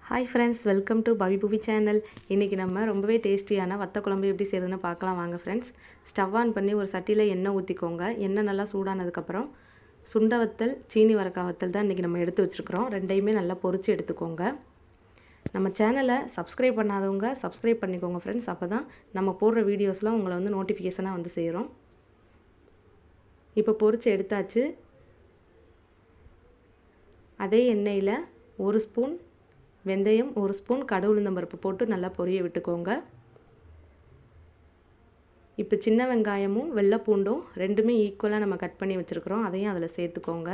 Hi friends, welcome to பவி புவி channel. இன்றைக்கி நம்ம ரொம்பவே டேஸ்டியான வத்த குழம்பு எப்படி செய்யுதுன்னு பார்க்கலாம் வாங்க ஃப்ரெண்ட்ஸ். ஸ்டவ் ஆன் பண்ணி ஒரு சட்டியில் எண்ணெய் ஊற்றிக்கோங்க. எண்ணெய் நல்லா சூடானதுக்கப்புறம் சுண்டை வத்தல், சீனி வரக்காய் வத்தல் தான் இன்றைக்கி நம்ம எடுத்து வச்சுருக்குறோம். ரெண்டையுமே நல்லா பொரித்து எடுத்துக்கோங்க. நம்ம சேனலை சப்ஸ்கிரைப் பண்ணாதவங்க சப்ஸ்கிரைப் பண்ணிக்கோங்க ஃப்ரெண்ட்ஸ். அப்போ தான் நம்ம போடுற வீடியோஸ்லாம் உங்களை நோட்டிஃபிகேஷனாக சேரும். இப்போ பொரித்து எடுத்தாச்சு. அதே எண்ணெயில் ஒரு ஸ்பூன் வெந்தயம், ஒரு ஸ்பூன் கடுகு உளுந்தம்பருப்பு போட்டு நல்லா பொரிய விட்டுக்கோங்க. இப்போ சின்ன வெங்காயமும் வெள்ளை பூண்டும் ரெண்டுமே ஈக்குவலாக நம்ம கட் பண்ணி வச்சுருக்குறோம். அதையும் அதில் சேர்த்துக்கோங்க.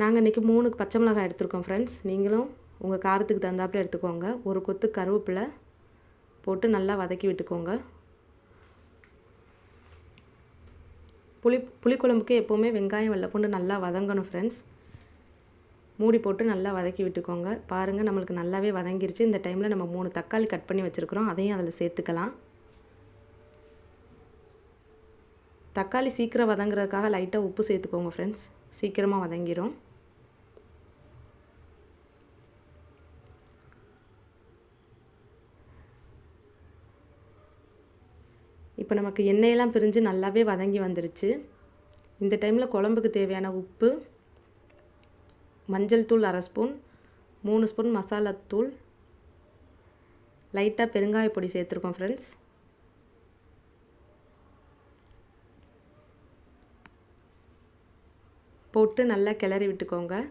நாங்கள் இன்றைக்கி 3 பச்சை மிளகாய் எடுத்துருக்கோம் ஃப்ரெண்ட்ஸ். நீங்களும் உங்கள் காரத்துக்கு தகுந்தாப்பில் எடுத்துக்கோங்க. ஒரு கொத்து கருவேப்பிலை போட்டு நல்லா வதக்கி விட்டுக்கோங்க. புளிக்குழம்புக்கு எப்போவுமே வெங்காயம் வெள்ளை பூண்டு நல்லா வதங்கணும் ஃப்ரெண்ட்ஸ். மூடி போட்டு நல்லா வதக்கி விட்டுக்கோங்க. பாருங்கள், நம்மளுக்கு நல்லாவே வதங்கிருச்சு. இந்த டைமில் நம்ம 3 தக்காளி கட் பண்ணி வச்சுருக்குறோம். அதையும் அதில் சேர்த்துக்கலாம். தக்காளி சீக்கிரம் வதங்குறதுக்காக லைட்டாக உப்பு சேர்த்துக்கோங்க ஃப்ரெண்ட்ஸ். சீக்கிரமாக வதங்கிடும். இப்போ நமக்கு எண்ணெயெல்லாம் பிரிஞ்சு நல்லாவே வதங்கி வந்துருச்சு. இந்த டைமில் குழம்புக்கு தேவையான உப்பு, மஞ்சள் தூள் 1/2 ஸ்பூன், 3 ஸ்பூன் மசாலாத்தூள், லைட்டாக பெருங்காய பொடி சேர்த்துருக்கோம் ஃப்ரெண்ட்ஸ். போட்டு நல்லா கிளறி விட்டுக்கோங்க.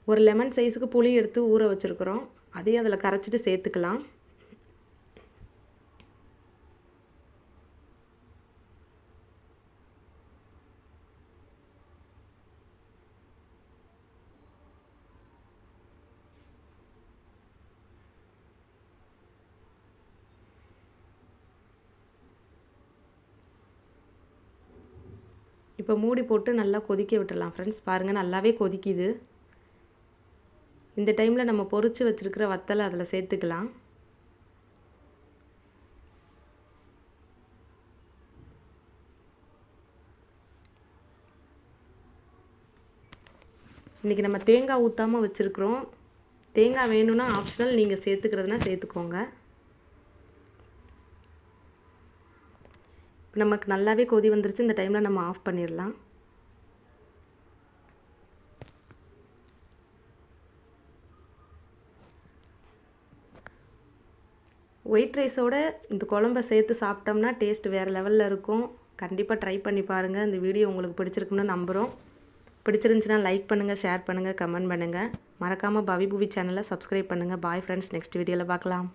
ஒரு லெமன் சைஸுக்கு புளி எடுத்து ஊற வச்சுருக்குறோம். அதையும் அதில் கரைச்சிட்டு சேர்த்துக்கலாம். இப்போ மூடி போட்டு நல்லா கொதிக்க விட்டுடலாம் ஃப்ரெண்ட்ஸ். பாருங்கள், நல்லாவே கொதிக்குது. இந்த டைமில் நம்ம பொரித்து வச்சுருக்கிற வத்தலை அதில் சேர்த்துக்கலாம். இன்றைக்கி நம்ம தேங்காய் ஊற்றாமல் வச்சுருக்குறோம். தேங்காய் வேணும்னா ஆப்ஷனல், நீங்கள் சேர்த்துக்கிறதுனா சேர்த்துக்கோங்க. நமக்கு நல்லாவே கொதி வந்துருச்சு. இந்த டைமில் நம்ம ஆஃப் பண்ணிடலாம். ஒயிட் ரைஸோடு இந்த குழம்ப சேர்த்து சாப்பிட்டோம்னா டேஸ்ட் வேறு லெவலில் இருக்கும். கண்டிப்பாக ட்ரை பண்ணி பாருங்கள். இந்த வீடியோ உங்களுக்கு பிடிச்சிருக்குன்னு நம்புகிறோம். பிடிச்சிருந்துச்சுன்னா லைக் பண்ணுங்கள், ஷேர் பண்ணுங்கள், கமெண்ட் பண்ணுங்கள். மறக்காமல் பவி புவி சேனலை சப்ஸ்கிரைப் பண்ணுங்கள். பாய் ஃப்ரெண்ட்ஸ், நெக்ஸ்ட் வீடியோவில் பார்க்கலாம்.